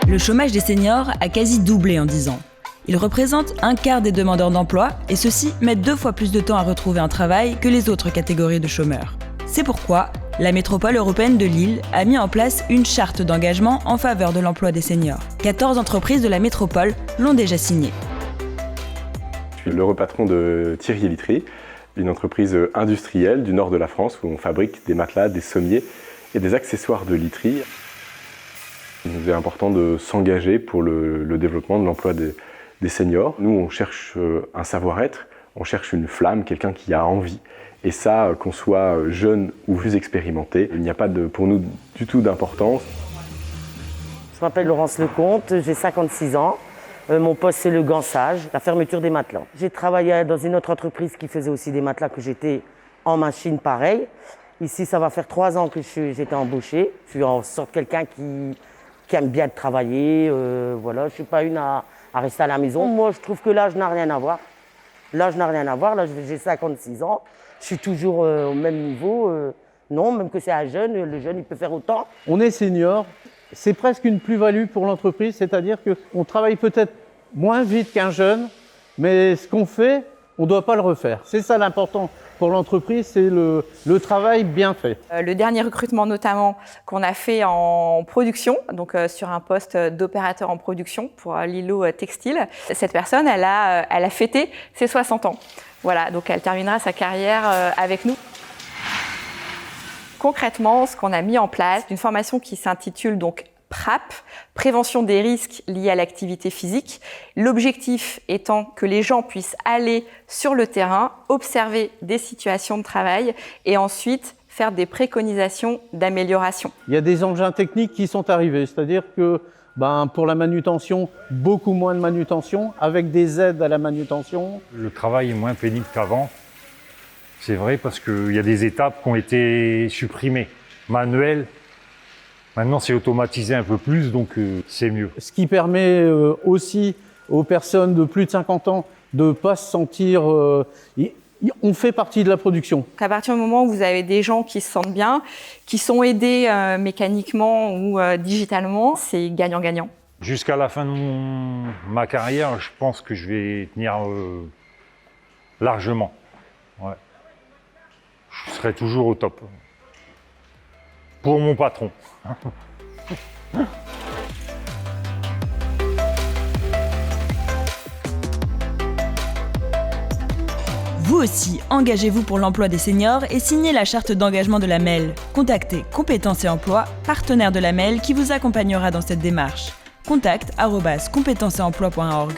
Le chômage des seniors a quasi doublé en 10 ans. Ils représentent un quart des demandeurs d'emploi et ceux-ci mettent 2 fois plus de temps à retrouver un travail que les autres catégories de chômeurs. C'est pourquoi la métropole européenne de Lille a mis en place une charte d'engagement en faveur de l'emploi des seniors. 14 entreprises de la métropole l'ont déjà signée. Je suis l'heureux patron de Thierry Literie, une entreprise industrielle du nord de la France où on fabrique des matelas, des sommiers et des accessoires de literie. Il nous est important de s'engager pour le développement de l'emploi des seniors. Nous, on cherche un savoir-être, on cherche une flamme, quelqu'un qui a envie. Et ça, qu'on soit jeune ou plus expérimenté, il n'y a pas pour nous du tout d'importance. Je m'appelle Laurence Lecomte, j'ai 56 ans. Mon poste, c'est le gansage, la fermeture des matelas. J'ai travaillé dans une autre entreprise qui faisait aussi des matelas, que j'étais en machine pareil. Ici, ça va faire 3 ans que j'étais embauchée. Je suis en sorte quelqu'un qui aime bien travailler. Voilà, je ne suis pas une à rester à la maison. Moi, je trouve que l'âge n'a rien à voir. L'âge n'a rien à voir. Là, j'ai 56 ans. Je suis toujours au même niveau. Non, même que c'est un jeune, le jeune, il peut faire autant. On est senior, c'est presque une plus-value pour l'entreprise, c'est-à-dire qu'on travaille peut-être moins vite qu'un jeune, mais ce qu'on fait, on ne doit pas le refaire. C'est ça l'important pour l'entreprise, c'est le travail bien fait. Le dernier recrutement notamment qu'on a fait en production, donc sur un poste d'opérateur en production pour l'îlot textile, cette personne, elle a fêté ses 60 ans. Voilà, donc elle terminera sa carrière avec nous. Concrètement, ce qu'on a mis en place, une formation qui s'intitule donc PRAP, prévention des risques liés à l'activité physique. L'objectif étant que les gens puissent aller sur le terrain, observer des situations de travail et ensuite faire des préconisations d'amélioration. Il y a des engins techniques qui sont arrivés, c'est-à-dire que pour la manutention, beaucoup moins de manutention, avec des aides à la manutention. Le travail est moins pénible qu'avant, c'est vrai, parce qu'il y a des étapes qui ont été supprimées. Manuel, maintenant c'est automatisé un peu plus, donc c'est mieux. Ce qui permet aussi aux personnes de plus de 50 ans de ne pas se sentir... on fait partie de la production. À partir du moment où vous avez des gens qui se sentent bien, qui sont aidés mécaniquement ou digitalement, c'est gagnant-gagnant. Jusqu'à la fin de ma carrière, je pense que je vais tenir largement. Ouais. Je serai toujours au top. Pour mon patron. Vous aussi, engagez-vous pour l'emploi des seniors et signez la charte d'engagement de la MEL. Contactez Compétences et Emploi, partenaire de la MEL qui vous accompagnera dans cette démarche. contact@compétencesetemploi.org.